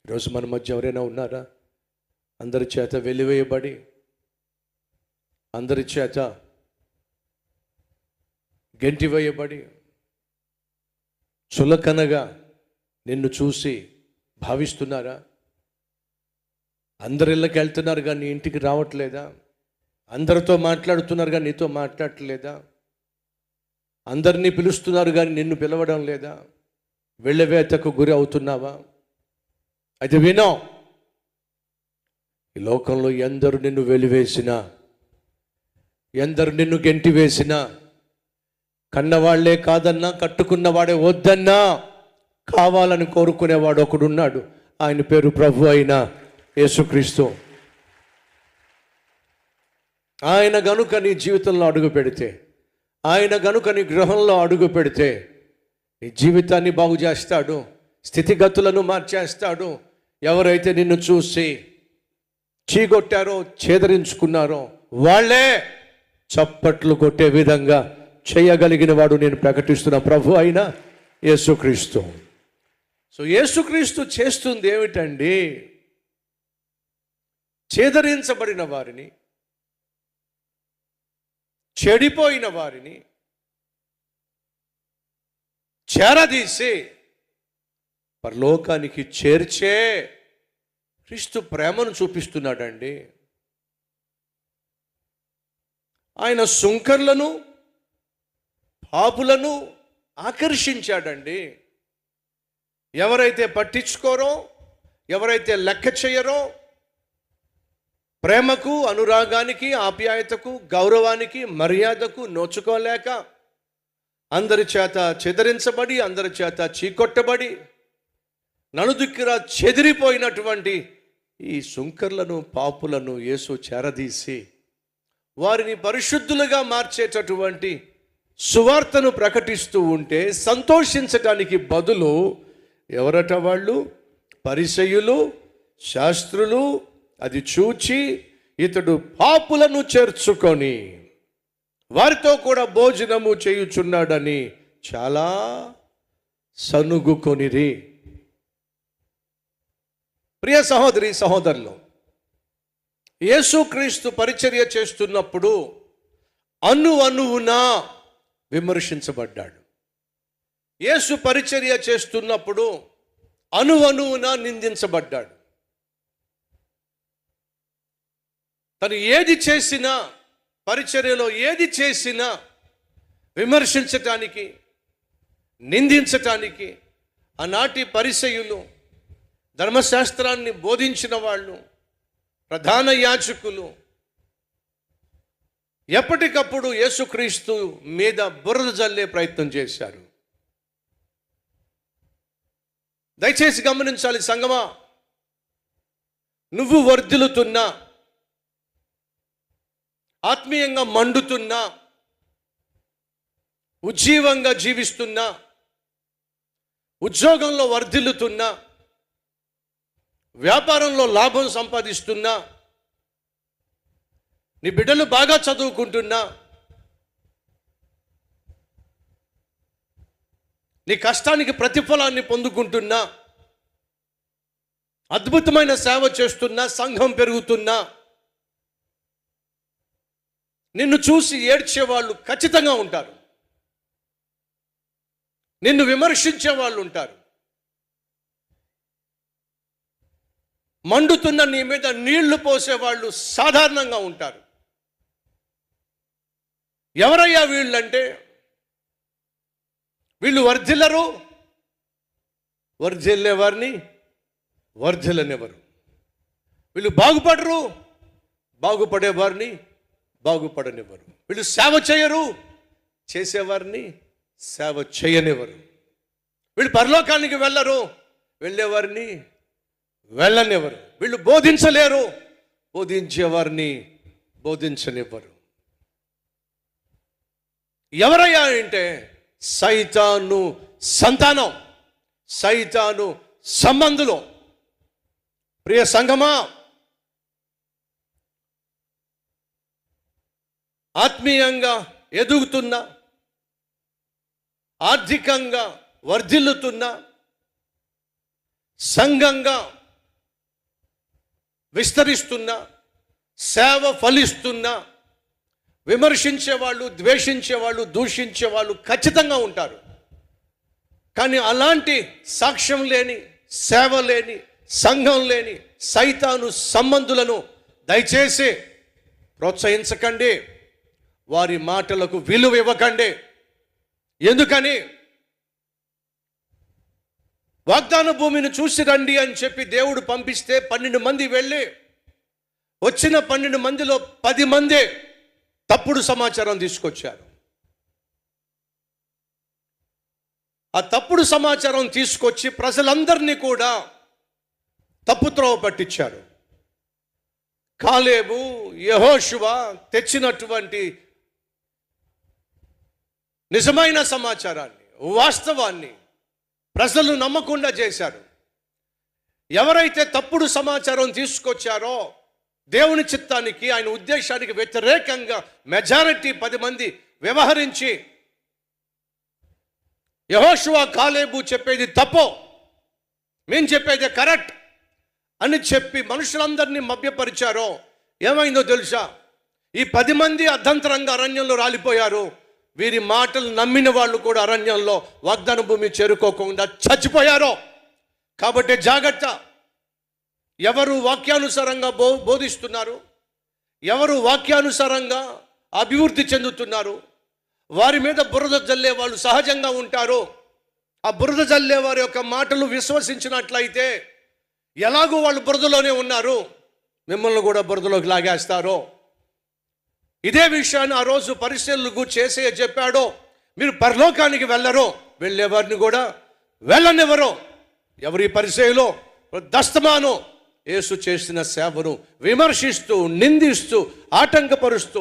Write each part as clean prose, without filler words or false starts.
ఈరోజు మన మధ్య ఎవరైనా ఉన్నారా? అందరి చేత వెలివేయబడి, అందరి చేత గెంటివేయబడి, చులకనగా నిన్ను చూసి భావిస్తున్నారా? అందరి ఇళ్ళకి వెళ్తున్నారు కానీ ఇంటికి రావట్లేదా? అందరితో మాట్లాడుతున్నారు కానీ నీతో మాట్లాడట్లేదా? అందరినీ పిలుస్తున్నారు కానీ నిన్ను పిలవడం లేదా? వెళ్ళవేతకు గురి అవుతున్నావా? అయితే వినో, ఈ లోకంలో ఎందరు నిన్ను వెలివేసినా, ఎందరు నిన్ను గెంటివేసినా, కన్నవాళ్లే కాదన్నా, కట్టుకున్నవాడే వద్దన్నా, కావాలని కోరుకునేవాడు ఒకడున్నాడు. ఆయన పేరు ప్రభు అయిన యేసుక్రీస్తు. ఆయన గనుక నీ జీవితంలో అడుగు పెడితే, ఆయన గనుక నీ గృహంలో అడుగు పెడితే, నీ జీవితాన్ని బాగు చేస్తాడు, స్థితిగతులను మార్చేస్తాడు. ఎవరైతే నిన్ను చూసి చీగొట్టారో, చేదరించుకున్నారో వాళ్ళే చప్పట్లు కొట్టే విధంగా చేయగలిగిన వాడు నేను ప్రకటిస్తున్న ప్రభు అయిన యేసుక్రీస్తు. సో యేసుక్రీస్తు చేస్తుంది ఏమిటండి? చేదరించబడిన వారిని, చెడిపోయిన వారిని చేరదీసి పరలోకానికి చేర్చే క్రీస్తు ప్రేమను చూపిస్తున్నాడండి. ఆయన సుంకర్లను, పాపులను ఆకర్షించాడండి. ఎవరైతే పట్టించుకోరో, ఎవరైతే లెక్క చేయరో, ప్రేమకు, అనురాగానికి, ఆప్యాయతకు, గౌరవానికి, మర్యాదకు నోచుకోలేక అందరి చేత చెదిరించబడి, అందరి చేత చీకొట్టబడి, నలుదిక్కులా చెదిరిపోయినటువంటి ఈ సుంకర్లను, పాపులను యేసు చేరదీసి వారిని పరిశుద్ధులుగా మార్చేటటువంటి సువార్తను ప్రకటిస్తూ ఉంటే సంతోషించటానికి బదులు ఎవరట వాళ్ళు? పరిసయ్యులు, శాస్త్రులు అది చూచి ఇతడు పాపులను చేర్చుకొని వారితో కూడా భోజనము చేయుచున్నాడని చాలా సనుగుకొనిరి. ప్రియ సహోదరి సహోదరులు, యేసుక్రీస్తు పరిచర్య చేస్తున్నప్పుడు అణువణువున విమర్శించబడ్డాడు. యేసు పరిచర్య చేస్తున్నప్పుడు అణువణువున నిందించబడ్డాడు. తను ఏది చేసినా, పరిచర్యలో ఏది చేసినా విమర్శించటానికి, నిందించటానికి ఆనాటి పరిసయ్యులు, ధర్మశాస్త్రాన్ని బోధించిన వాళ్ళు, ప్రధాన యాజకులు ఎప్పటికప్పుడు యేసుక్రీస్తు మీద బురద జల్లే ప్రయత్నం చేశారు. దయచేసి గమనించాలి సంగమా, నువ్వు వర్ధిల్లుతున్నా, ఆత్మీయంగా మండుతున్నా, ఉజ్జీవంగా జీవిస్తున్నా, ఉద్యోగంలో వర్ధిల్లుతున్నా, వ్యాపారంలో లాభం సంపాదిస్తున్నా, నీ బిడ్డలు బాగా చదువుకుంటున్నా, నీ కష్టానికి ప్రతిఫలాన్ని పొందుకుంటున్నా, అద్భుతమైన సేవ చేస్తున్నా, సంఘం పెరుగుతున్నా, నిన్ను చూసి ఏడ్చే వాళ్ళు ఖచ్చితంగా ఉంటారు. నిన్ను విమర్శించే వాళ్ళు ఉంటారు. మండుతున్న నీ మీద నీళ్లు పోసేవాళ్ళు సాధారణంగా ఉంటారు. ఎవరయ్యా వీళ్ళంటే, వీళ్ళు వర్ధిల్లరు, వర్ధిల్లేవారిని వర్ధిల్లనివ్వరు. వీళ్ళు బాగుపడరు, బాగుపడేవారిని బాగుపడనివ్వరు. వీళ్ళు సేవ చేయరు, చేసేవారిని సేవ చేయనివ్వరు. వీళ్ళు పరలోకానికి వెళ్ళరు, వెళ్ళేవారిని వెళ్ళనివ్వరు. వీళ్ళు బోధించలేరు, బోధించేవారిని బోధించనివ్వరు. ఎవరయ్యా అంటే సైతాను సంతానం, సైతాను సంబంధులు. ప్రియ సంఘమా, ఆత్మీయంగా ఎదుగుతున్నా, ఆర్థికంగా వర్ధిల్లుతున్నా, సంఘంగా విస్తరిస్తున్నా, సేవ ఫలిస్తున్నా విమర్శించేవాళ్ళు, ద్వేషించేవాళ్ళు, దూషించేవాళ్ళు ఖచ్చితంగా ఉంటారు. కానీ అలాంటి సాక్ష్యం లేని, సేవ లేని, సంఘం లేని సైతాను సంబంధులను దయచేసి ప్రోత్సహించకండి, వారి మాటలకు విలువ ఇవ్వకండి. ఎందుకని? వాగ్దాన భూమిని చూసి రండి అని చెప్పి దేవుడు పంపిస్తే 12 మంది వెళ్ళి, వచ్చిన 12 మందిలో 10 మందే తప్పుడు సమాచారం తీసుకొచ్చారు. ఆ తప్పుడు సమాచారం తీసుకొచ్చి ప్రజలందరినీ కూడా తప్పుత్రోవ పట్టించారు. కాలేబు, యెహోషువ తెచ్చినటువంటి నిజమైన సమాచారాన్ని, వాస్తవాన్ని ప్రజలు నమ్మకుండా చేశారు. ఎవరైతే తప్పుడు సమాచారం తీసుకొచ్చారో దేవుని చిత్తానికి, ఆయన ఉద్దేశానికి వ్యతిరేకంగా మెజారిటీ 10 మంది వ్యవహరించి, యెహోషువ, కాలేబు చెప్పేది తప్పు, మేము చెప్పేది కరెక్ట్ అని చెప్పి మనుషులందరినీ మభ్యపరిచారో ఏమైందో తెలుసా? ఈ 10 మంది అర్ధంతరంగా అరణ్యంలో రాలిపోయారు. వీరి మాటలు నమ్మిన వాళ్ళు కూడా అరణ్యంలో వాగ్దాన భూమి చేరుకోకుండా చచ్చిపోయారు. కాబట్టి జాగ్రత్త. ఎవరు వాక్యానుసారంగా బోధిస్తున్నారు, ఎవరు వాక్యానుసారంగా అభివృద్ధి చెందుతున్నారు, వారి మీద బురద జల్లే వాళ్ళు సహజంగా ఉంటారు. ఆ బురద జల్లే వారి యొక్క మాటలు విశ్వసించినట్లయితే ఎలాగో వాళ్ళు బురదలోనే ఉన్నారు, మిమ్మల్ని కూడా బురదలోకి లాగేస్తారు. ఇదే విషయాన్ని ఆ రోజు పరిశీలనకు చేసే చెప్పాడో, మీరు పరలోకానికి వెళ్ళరు, వెళ్ళేవారిని కూడా వెళ్ళనివ్వరు. ఎవరి పరిచయలో దస్తమాను యేసు చేసిన సేవను విమర్శిస్తూ, నిందిస్తూ, ఆటంకపరుస్తూ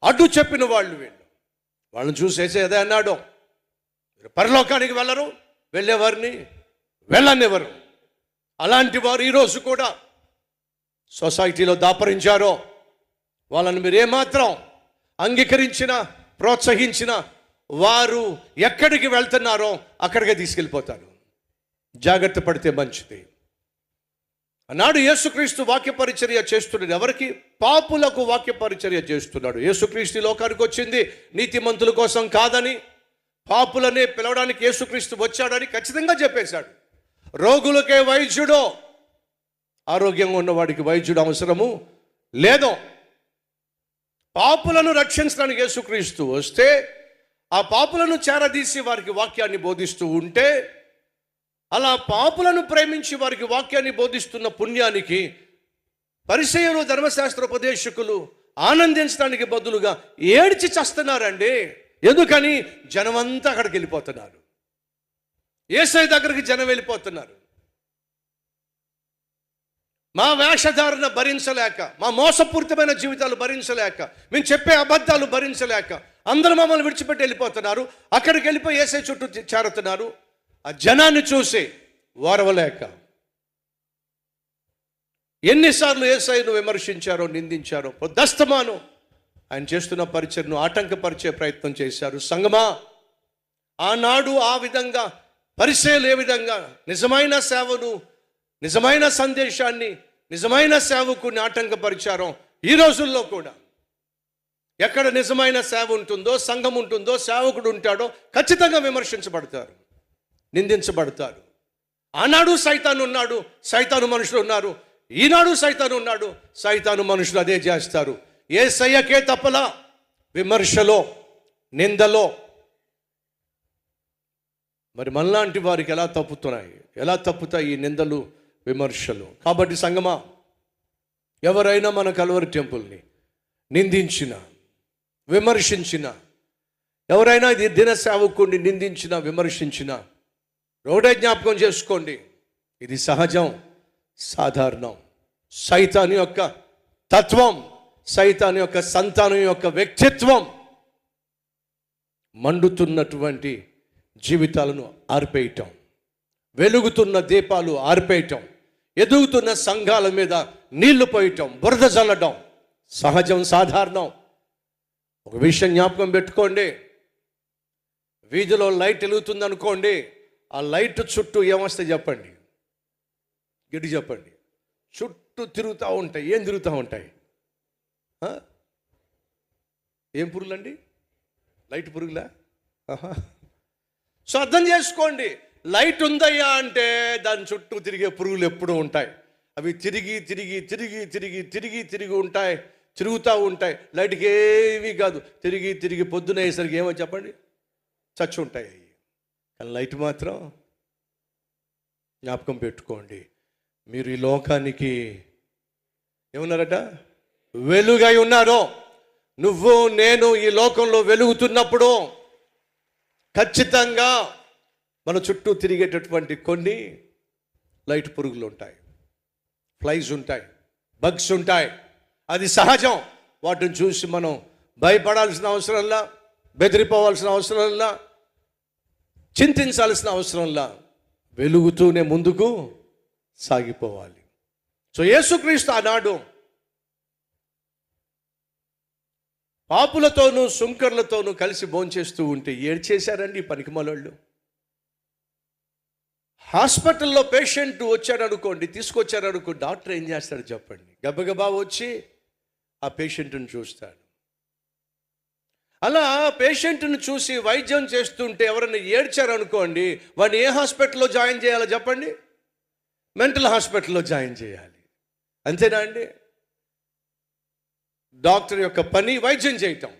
అడ్డు చెప్పిన వాళ్ళు వీళ్ళు. వాళ్ళని చూసేసి అదే అన్నాడు, మీరు పరలోకానికి వెళ్ళరు, వెళ్ళేవారిని వెళ్ళనివ్వరు. అలాంటి వారు ఈరోజు కూడా సొసైటీలో దాపరించారో వాళ్ళని మీరు ఏమాత్రం అంగీకరించినా, ప్రోత్సహించినా వారు ఎక్కడికి వెళ్తున్నారో అక్కడికే తీసుకెళ్ళిపోతారు. జాగ్రత్త పడితే మంచిది. ఆనాడు యేసుక్రీస్తు వాక్య పరిచర్య చేస్తున్నాడు. ఎవరికి? పాపులకు వాక్య పరిచర్య చేస్తున్నాడు. యేసుక్రీస్తు లోకానికి వచ్చింది నీతిమంతుల కోసం కాదని, పాపులనే పిలవడానికి యేసుక్రీస్తు వచ్చాడని ఖచ్చితంగా చెప్పేశాడు. రోగులకే వైద్యుడో, ఆరోగ్యంగా ఉన్నవాడికి వైద్యుడు అవసరము లేదో. పాపులను రక్షించడానికి యేసుక్రీస్తు వస్తే, ఆ పాపులను చేరదీసి వారికి వాక్యాన్ని బోధిస్తూ ఉంటే, అలా పాపులను ప్రేమించి వారికి వాక్యాన్ని బోధిస్తున్న పుణ్యానికి పరిసయ్యులు, ధర్మశాస్త్ర ఉపదేశకులు ఆనందించడానికి బదులుగా ఏడ్చి చస్తున్నారండి. ఎందుకని? జనమంతా అక్కడికి వెళ్ళిపోతున్నారు. యేసయ్య దగ్గరికి జనం వెళ్ళిపోతున్నారు. మా వేషధారణ భరించలేక, మా మోసపూరితమైన జీవితాలు భరించలేక, మేము చెప్పే అబద్ధాలు భరించలేక అందరూ మమ్మల్ని విడిచిపెట్టి వెళ్ళిపోతున్నారు. అక్కడికి వెళ్ళిపోయి యేసయ్య చుట్టూ చేరుతున్నారు. ఆ జనాన్ని చూసి ఓర్వలేక ఎన్నిసార్లు యేసయ్యను విమర్శించారో, నిందించారో. దస్తమాను ఆయన చేస్తున్న పరిచర్ను ఆటంకపరిచే ప్రయత్నం చేశారు. సంగమా, ఆనాడు ఆ విధంగా పరిచర్యలు ఏ విధంగా నిజమైన సేవను, నిజమైన సందేశాన్ని, నిజమైన సేవకుని ఆటంకపరిచారో, ఈ రోజుల్లో కూడా ఎక్కడ నిజమైన సేవ ఉంటుందో, సంఘం ఉంటుందో, సేవకుడు ఉంటాడో ఖచ్చితంగా విమర్శించబడతారు, నిందించబడతారు. ఆనాడు సైతాను ఉన్నాడు, సైతాను మనుషులు ఉన్నారు. ఈనాడు సైతాను ఉన్నాడు, సైతాను మనుషులు అదే చేస్తారు. యేసయ్యకే తప్పలా విమర్శలో, నిందలో. మరి మనలాంటి వారికి ఎలా తప్పుతున్నాయి, ఎలా తప్పుతాయి ఈ నిందలు, విమర్శలు? కాబట్టి సంగమా, ఎవరైనా మన కల్వరి టెంపుల్ని నిందించిన, విమర్శించిన, ఎవరైనా ఇది దిన సేవకుడిని నిందించిన, విమర్శించిన, ఒకటే జ్ఞాపకం చేసుకోండి, ఇది సహజం, సాధారణం. సైతాను యొక్క తత్వం, సైతాను యొక్క సంతానం యొక్క వ్యక్తిత్వం మండుతున్నటువంటి జీవితాలను ఆర్పేయటం, వెలుగుతున్న దీపాలు ఆర్పేయటం, ఎదుగుతున్న సంఘాల మీద నీళ్లు పోయటం, బురద చల్లడం సహజం, సాధారణం. ఒక విషయం జ్ఞాపకం పెట్టుకోండి, వీధిలో లైట్ వెలుగుతుంది అనుకోండి, ఆ లైట్ చుట్టూ ఏమొస్తే చెప్పండి, గడి చెప్పండి, చుట్టూ తిరుగుతూ ఉంటాయి. ఏం తిరుగుతూ ఉంటాయి? ఏం పురుగులండి? లైట్ పురుగులా? సో అర్థం చేసుకోండి, లైట్ ఉందయ్యా అంటే దాని చుట్టూ తిరిగే పురుగులు ఎప్పుడూ ఉంటాయి. అవి తిరిగి తిరిగి తిరిగి తిరిగి తిరిగి తిరిగి ఉంటాయి, తిరుగుతూ ఉంటాయి. లైట్కి ఏమీ కాదు, తిరిగి తిరిగి పొద్దున అయ్యేసరికి ఏమో చెప్పండి, చచ్చి ఉంటాయి. కానీ లైట్ మాత్రం జ్ఞాపకం పెట్టుకోండి, మీరు ఈ లోకానికి ఏమున్నారట? వెలుగై ఉన్నారు. నువ్వు నేను ఈ లోకంలో వెలుగుతున్నప్పుడు ఖచ్చితంగా మన చుట్టూ తిరిగేటటువంటి కొన్ని లైట్ పురుగులు ఉంటాయి, ఫ్లైస్ ఉంటాయి, బగ్స్ ఉంటాయి. అది సహజం. వాటిని చూసి మనం భయపడాల్సిన అవసరంలా, బెదిరిపోవాల్సిన అవసరంలా, చింతించాల్సిన అవసరంలా, వెలుగుతూనే ముందుకు సాగిపోవాలి. సో యేసుక్రీస్తు ఆనాడు పాపులతోనూ సుంకర్లతోనూ కలిసి భోంచేస్తూ ఉంటే ఏడ్చేశారండి పనికిమాలోళ్ళు. హాస్పిటల్లో పేషెంట్ వచ్చాడు అనుకోండి, తీసుకొచ్చారు అనుకో, డాక్టర్ ఏం చేస్తాడు చెప్పండి? గబగబా వచ్చి ఆ పేషెంట్ని చూస్తాడు. అలా పేషెంట్ని చూసి వైద్యం చేస్తుంటే ఎవరైనా ఏడ్చారు అనుకోండి, వాడిని ఏ హాస్పిటల్లో జాయిన్ చేయాలో చెప్పండి? మెంటల్ హాస్పిటల్లో జాయిన్ చేయాలి. అంతేనా అండి? డాక్టర్ యొక్క పని వైద్యం చేయటం.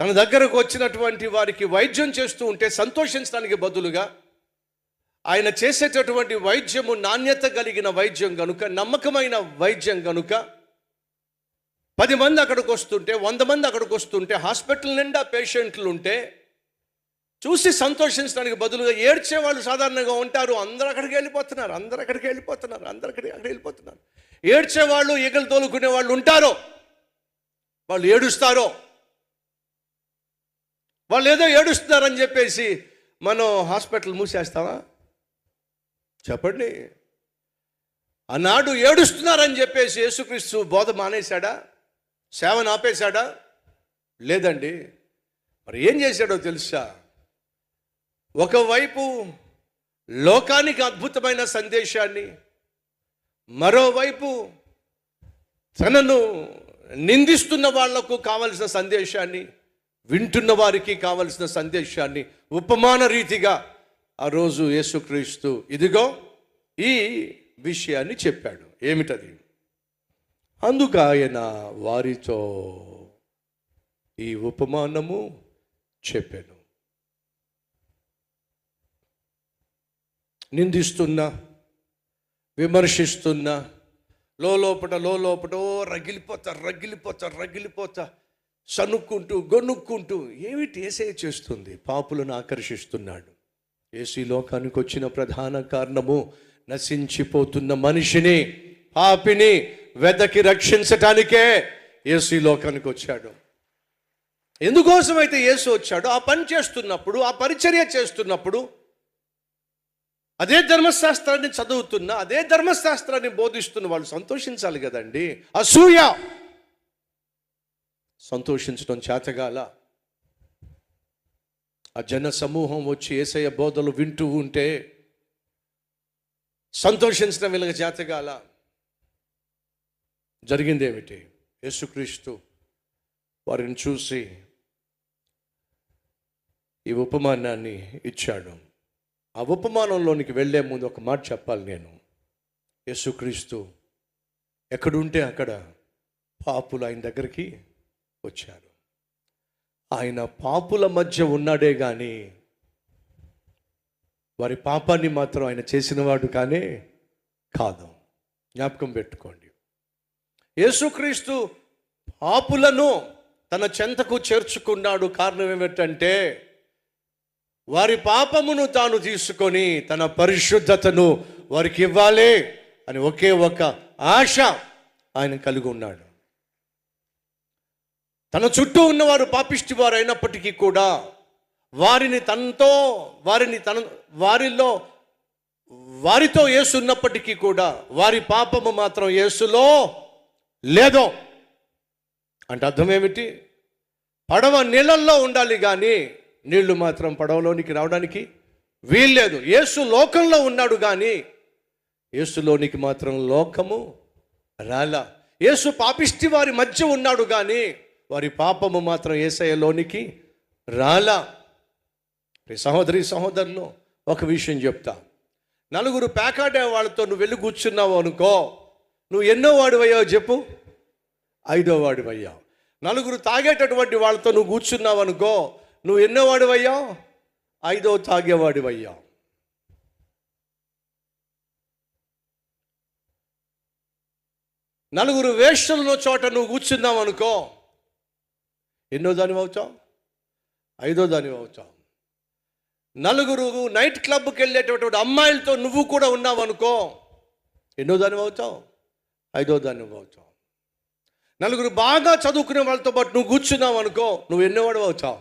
తన దగ్గరకు వచ్చినటువంటి వారికి వైద్యం చేస్తూ ఉంటే సంతోషించడానికి బదులుగా ఆయన చేసేటటువంటి వైద్యము నాణ్యత కలిగిన వైద్యం కనుక, నమ్మకమైన వైద్యం కనుక 10 మంది అక్కడికి వస్తుంటే, 100 మంది అక్కడికి వస్తుంటే, హాస్పిటల్ నిండా పేషెంట్లు ఉంటే చూసి సంతోషించడానికి బదులుగా ఏడ్చే వాళ్ళు సాధారణంగా ఉంటారు. అందరూ అక్కడికి వెళ్ళిపోతున్నారు, అందరూ అక్కడికి వెళ్ళిపోతున్నారు, అందరూ అక్కడికి వెళ్ళిపోతున్నారు. ఏడ్చేవాళ్ళు, ఈగలు తోలుకునే వాళ్ళు ఉంటారు, వాళ్ళు ఏడుస్తారో. వాళ్ళు ఏదో ఏడుస్తున్నారని చెప్పేసి మనం హాస్పిటల్ మూసేస్తామా చెప్పండి? ఆనాడు ఏడుస్తున్నారని చెప్పేసి యేసుక్రీస్తు బోధ మానేశాడా? సేవను ఆపేశాడా? లేదండి. మరి ఏం చేశాడో తెలుసా? ఒకవైపు లోకానికి అద్భుతమైన సందేశాన్ని, మరోవైపు తనను నిందిస్తున్న వాళ్లకు కావలసిన సందేశాన్ని, వింటున్న వారికి కావలసిన సందేశాన్ని ఉపమాన రీతిగా ఆ రోజు యేసుక్రీస్తు ఇదిగో ఈ విషయాన్ని చెప్పాడు. ఏమిటది? అందుకు ఆయన వారితో ఈ ఉపమానము చెప్పాను. నిందిస్తున్నా, విమర్శిస్తున్నా, లోపట రగిలిపోతా సనుక్కుంటూ గొనుక్కుంటూ ఏమిటి యేసయ్య చేస్తుంది? పాపులను ఆకర్షిస్తున్నాడు. యేసు ఈ లోకానికి వచ్చిన ప్రధాన కారణము నశించిపోతున్న మనిషిని, పాపిని వెదకి రక్షించటానికే యేసు ఈ లోకానికి వచ్చాడు. ఎందుకోసమైతే యేసు వచ్చాడో ఆ పని చేస్తున్నప్పుడు, ఆ పరిచర్య చేస్తున్నప్పుడు, అదే ధర్మశాస్త్రాన్ని చదువుతున్న, అదే ధర్మశాస్త్రాన్ని బోధిస్తున్న వాళ్ళు సంతోషించాలి కదండి. అసూయ, సంతోషించడం చేతగాల. ఆ జన సమూహం వచ్చి యేసయ్య బోధలు వింటూ ఉంటే సంతోషించడం వీళ్ళకి చేతగాల. జరిగిందేమిటి? యేసుక్రీస్తు వారిని చూసి ఈ ఉపమానాన్ని ఇచ్చాడు. ఆ ఉపమానంలోనికి వెళ్ళే ముందు ఒక మాట చెప్పాలి నేను. యేసుక్రీస్తు ఎక్కడుంటే అక్కడ పాపులు ఆయన దగ్గరికి వచ్చారు. ఆయన పాపుల మధ్య ఉన్నాడే కానీ వారి పాపాన్ని మాత్రం ఆయన చేసినవాడు కానే కాదు. జ్ఞాపకం పెట్టుకోండి. యేసుక్రీస్తు పాపులను తన చెంతకు చేర్చుకున్నాడు. కారణం ఏమిటంటే వారి పాపమును తాను తీసుకొని తన పరిశుద్ధతను వారికి ఇవ్వాలి అని ఒకే ఒక ఆశ ఆయన కలిగి ఉన్నాడు. తన చుట్టూ ఉన్నవారు పాపిష్టి వారు అయినప్పటికీ కూడా వారితో యేసు ఉన్నప్పటికీ కూడా వారి పాపము మాత్రం యేసులో లేదు. అంటే అర్థం ఏమిటి? పడవ నీళ్ళల్లో ఉండాలి కానీ నీళ్లు మాత్రం పడవలోనికి రావడానికి వీల్లేదు. యేసు లోకంలో ఉన్నాడు కానీ యేసులోనికి మాత్రం లోకము రాలా. యేసు పాపిష్టి వారి మధ్య ఉన్నాడు కానీ వారి పాపము మాత్రం యేసయ్యలోనికి రాలా. సహోదరి సహోదరులు, ఒక విషయం చెప్తా. నలుగురు పేకాడే వాళ్ళతో నువ్వు వెళ్ళి కూర్చున్నావు అనుకో, నువ్వు ఎన్నో వాడివయ్యావు చెప్పు? 5వ వాడివయ్యావు. నలుగురు తాగేటటువంటి వాళ్ళతో నువ్వు కూర్చున్నావు అనుకో, నువ్వు ఎన్నో వాడివయ్యావు? 5వ తాగేవాడివయ్యావు. నలుగురు వేశ్యలున్న చోట నువ్వు కూర్చున్నావు అనుకో, ఎన్నో దానివి అవుతావు? 5వ దానివి అవుతావు. నలుగురు నైట్ క్లబ్కి వెళ్ళేటటువంటి అమ్మాయిలతో నువ్వు కూడా ఉన్నావు అనుకో, ఎన్నో దానివి అవుతావు? 5వ దానివి అవుతావు. నలుగురు బాగా చదువుకునే వాళ్ళతో పాటు నువ్వు కూర్చున్నావు అనుకో, నువ్వు ఎన్నో వాడు అవుతావు?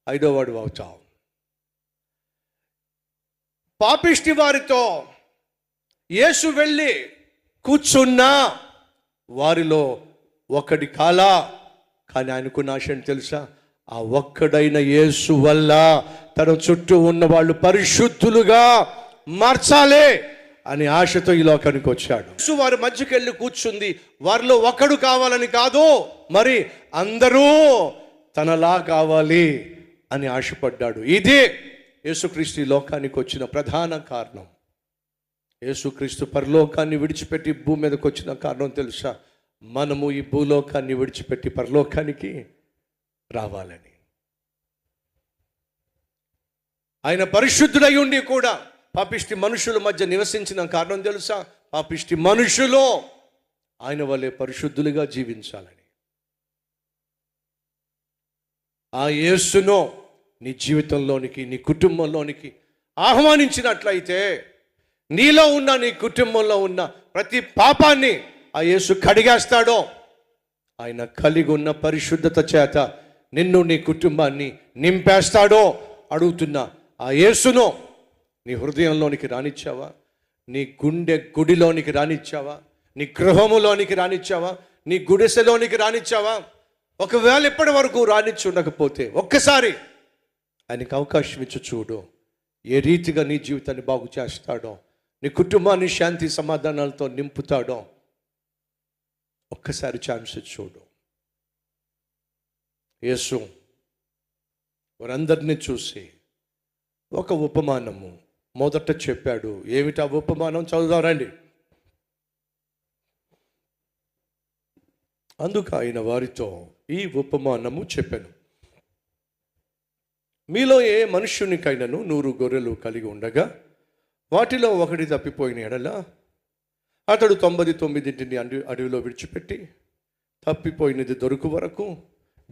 5వ వాడు అవుతావు. పాపిష్టి వారితో యేసు వెళ్ళి కూర్చున్నా వారిలో ఒకడి కాలా, కానీ ఆయనకున్న ఆశ ఏంటి తెలుసా? ఆ ఒక్కడైన యేసు వల్ల తన చుట్టూ ఉన్న వాళ్ళు పరిశుద్ధులుగా మార్చాలి అని ఆశతో ఈ లోకానికి వచ్చాడు. యేసు వారి మధ్యకి వెళ్ళి కూర్చుంది వారిలో ఒకడు కావాలని కాదు, మరి అందరూ తనలా కావాలి అని ఆశపడ్డాడు. ఇదే యేసుక్రీస్తు ఈ లోకానికి వచ్చిన ప్రధాన కారణం. యేసుక్రీస్తు పరలోకాన్ని విడిచిపెట్టి భూమి మీదకి వచ్చిన కారణం తెలుసా? మనము ఈ భూలోకాన్ని విడిచిపెట్టి పరలోకానికి రావాలని. ఆయన పరిశుద్ధుడై ఉండి కూడా పాపిష్టి మనుషుల మధ్య నివసించిన కారణం తెలుసా? పాపిష్టి మనుషులు ఆయన వల్లే పరిశుద్ధులుగా జీవించాలని. ఆ యేసును నీ జీవితంలోనికి, నీ కుటుంబంలోనికి ఆహ్వానించినట్లయితే నీలో ఉన్న, నీ కుటుంబంలో ఉన్న ప్రతి పాపాన్ని ఆ యేసు కడిగేస్తాడో. ఆయన కలిగి ఉన్న పరిశుద్ధత చేత నిన్ను, నీ కుటుంబాన్ని నింపేస్తాడో. అడుగుతున్నా, ఆ యేసును నీ హృదయంలోనికి రానిచ్చావా? నీ గుండె గుడిలోనికి రానిచ్చావా? నీ గృహములోనికి రానిచ్చావా? నీ గుడిసెలోనికి రానిచ్చావా? ఒకవేళ ఇప్పటి వరకు రానిచ్చి ఉండకపోతే ఒక్కసారి ఆయనకి అవకాశం ఇచ్చి చూడు. ఏ రీతిగా నీ జీవితాన్ని బాగు చేస్తాడో, నీ కుటుంబాన్ని శాంతి సమాధానాలతో నింపుతాడో ఒక్కసారి ఛాన్స్ చూడు. యేసు వారందరినీ చూసి ఒక ఉపమానము మొదట చెప్పాడు. ఏమిటా ఉపమానం? చదువుదారండి. అందుకు ఆయన వారితో ఈ ఉపమానము చెప్పాను. మీలో ఏ మనుష్యునికైనాను 100 గొర్రెలు కలిగి ఉండగా వాటిలో ఒకటి తప్పిపోయిన ఎడల అతడు 99ని అడవిలో విడిచిపెట్టి తప్పిపోయినది దొరుకు వరకు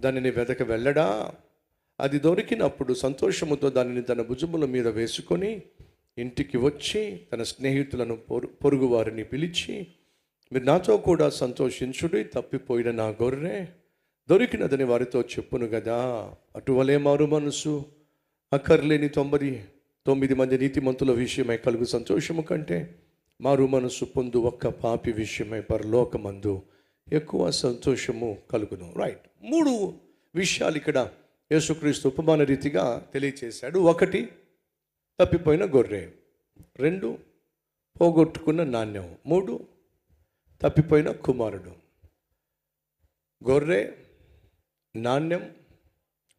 దానిని వెతక వెళ్ళడా? అది దొరికినప్పుడు సంతోషముతో దానిని తన భుజముల మీద వేసుకొని ఇంటికి వచ్చి తన స్నేహితులను పొరుగు వారిని పిలిచి, మీరు నాతో కూడా సంతోషించుడి, తప్పిపోయిన నా గొర్రె దొరికినదని వారితో చెప్పును కదా. అటువలే మారు మనసు అక్కర్లేని 99 మంది నీతిమంతుల విషయమై కలుగు సంతోషము కంటే మారు మనసు పొందు ఒక్క పాపి విషయమై పరలోకమందు ఎక్కువ సంతోషము కలుగును. రైట్, 3 విషయాలు ఇక్కడ యేసుక్రీస్తు ఉపమాన రీతిగా తెలియచేశాడు. 1 తప్పిపోయిన గొర్రె, 2 పోగొట్టుకున్న నాణ్యం, 3 తప్పిపోయిన కుమారుడు. గొర్రె, నాణ్యం,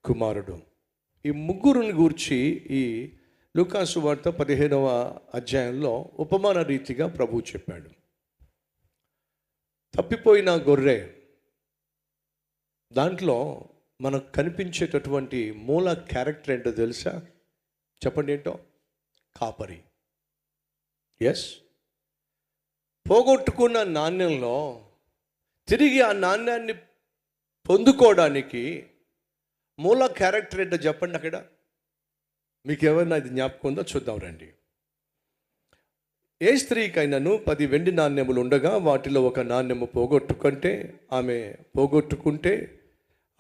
కుమారుడు, ఈ ముగ్గురుని గూర్చి ఈ లూకాసు వార్త 15వ అధ్యాయంలో ఉపమాన రీతిగా ప్రభువు చెప్పాడు. తప్పిపోయిన గొర్రె, దాంట్లో మనకు కనిపించేటటువంటి మూల క్యారెక్టర్ ఏంటో తెలుసా? చెప్పండి ఏంటో? కాపరి. ఎస్. పోగొట్టుకున్న నాణ్యంలో తిరిగి ఆ నాణ్యాన్ని పొందుకోవడానికి మూల క్యారెక్టర్ ఏంటో చెప్పండి. అక్కడ మీకు ఏమైనా ఇది జ్ఞాపకం ఉందో చూద్దాం రండి. ఏ స్త్రీకైనాను 10 వెండి నాణ్యములు ఉండగా వాటిలో ఒక నాణ్యము పోగొట్టుకుంటే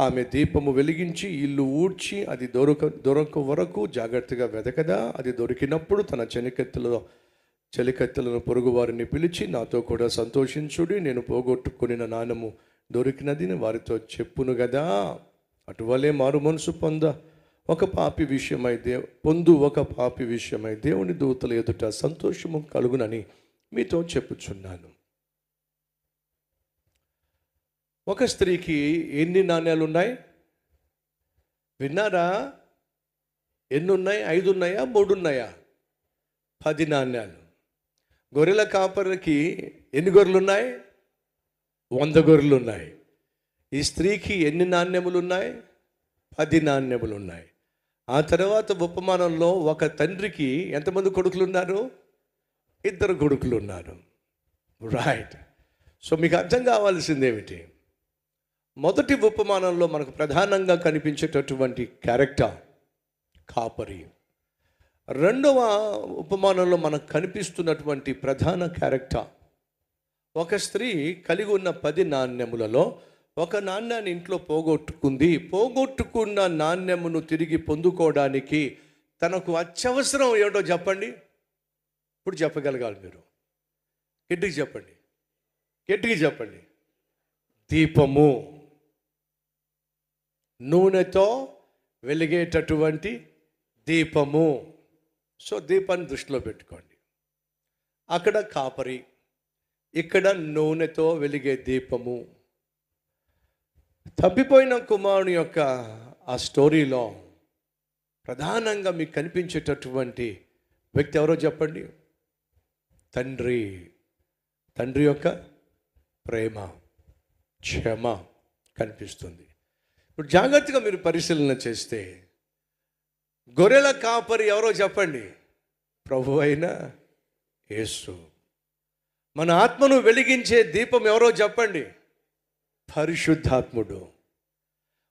ఆమె దీపము వెలిగించి ఇల్లు ఊడ్చి అది దొరక వరకు జాగ్రత్తగా వెతకదా? అది దొరికినప్పుడు తన చెలికత్తెలను పొరుగు వారిని పిలిచి, నాతో కూడా సంతోషించుడి, నేను పోగొట్టుకుని నాణ్యము దొరికినది వారితో చెప్పును కదా. అటువలే మారు మనసు పొందు ఒక పాపి విషయమై దేవుని దూతల ఎదుట సంతోషము కలుగునని మీతో చెప్పుచున్నాను. ఒక స్త్రీకి ఎన్ని నాణ్యాలు ఉన్నాయి విన్నారా? ఎన్ని ఉన్నాయి? 5 ఉన్నాయా? 3 ఉన్నాయా? 10 నాణ్యాలు. గొర్రెల కాపరికి ఎన్ని గొర్రెలు ఉన్నాయి? 100 గొర్రెలు ఉన్నాయి. ఈ స్త్రీకి ఎన్ని నాణ్యములు ఉన్నాయి? 10 నాణ్యములు ఉన్నాయి. ఆ తర్వాత ఉపమానంలో ఒక తండ్రికి ఎంతమంది కొడుకులు ఉన్నారు? 2 కొడుకులు ఉన్నారు. రైట్. సో మీకు అర్థం కావాల్సింది ఏమిటి? మొదటి ఉపమానంలో మనకు ప్రధానంగా కనిపించేటటువంటి క్యారెక్టర్ కాపరి. రెండవ ఉపమానంలో మనకు కనిపిస్తున్నటువంటి ప్రధాన క్యారెక్టర్ ఒక స్త్రీ కలిగి ఉన్న 10 నాణ్యములలో ఒక నాణ్యాన్ని ఇంట్లో పోగొట్టుకుంది. పోగొట్టుకున్న నాణ్యమును తిరిగి పొందుకోవడానికి తనకు అత్యవసరం ఏమిటో చెప్పండి. ఇప్పుడు చెప్పగలగాలి మీరు. గట్టిగా చెప్పండి, గట్టిగా చెప్పండి. దీపము, నూనెతో వెలిగేటటువంటి దీపము. సో దీపాన్ని దృష్టిలో పెట్టుకోండి. అక్కడ కాపరి, ఇక్కడ నూనెతో వెలిగే దీపము. తప్పిపోయిన కుమారుని యొక్క ఆ స్టోరీలో ప్రధానంగా మీకు కనిపించేటటువంటి వ్యక్తి ఎవరో చెప్పండి? తండ్రి. తండ్రి యొక్క ప్రేమ, క్షమ కనిపిస్తుంది. ఇప్పుడు జాగ్రత్తగా మీరు పరిశీలన చేస్తే గొర్రెల కాపరి ఎవరో చెప్పండి? ప్రభు అయిన యేసు. మన ఆత్మను వెలిగించే దీపం ఎవరో చెప్పండి? పరిశుద్ధాత్ముడు.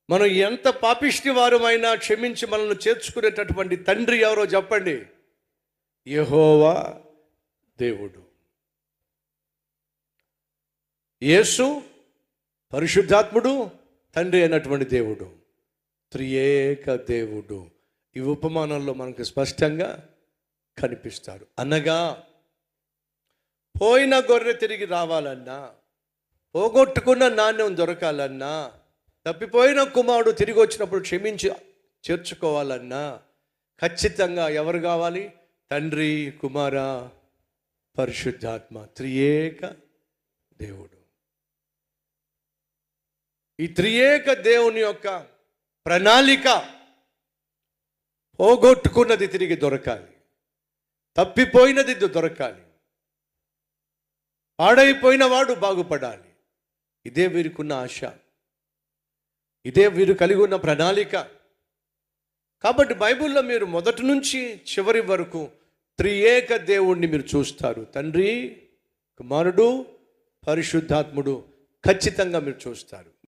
మనం ఎంత పాపిష్టి వారమైనా క్షమించి మనల్ని చేర్చుకునేటటువంటి తండ్రి ఎవరో చెప్పండి? యెహోవా దేవుడు. యేసు పరిశుద్ధాత్ముడు, తండ్రి అయినటువంటి దేవుడు, త్రియేక దేవుడు. ఈ ఉపమానంలో మనకు స్పష్టంగా కనిపిస్తారు. అనగా పోయిన గొర్రె తిరిగి రావాలన్నా, పోగొట్టుకున్న నాణ్యం దొరకాలన్నా, తప్పిపోయిన కుమారుడు తిరిగి వచ్చినప్పుడు క్షమించి చేర్చుకోవాలన్నా ఖచ్చితంగా ఎవరు కావాలి? తండ్రి, కుమార, పరిశుద్ధాత్మ, త్రియేక దేవుడు. ఈ త్రియేక దేవుని యొక్క ప్రణాళిక పోగొట్టుకున్నది తిరిగి దొరకాలి, తప్పిపోయినది దొరకాలి, పాడైపోయిన వాడు బాగుపడాలి. ఇదే వీరికున్న ఆశ, ఇదే వీరు కలిగి ఉన్న ప్రణాళిక. కాబట్టి బైబిల్లో మీరు మొదటి నుంచి చివరి వరకు త్రియేక దేవుణ్ణి మీరు చూస్తారు. తండ్రి, కుమారుడు, పరిశుద్ధాత్ముడు ఖచ్చితంగా మీరు చూస్తారు.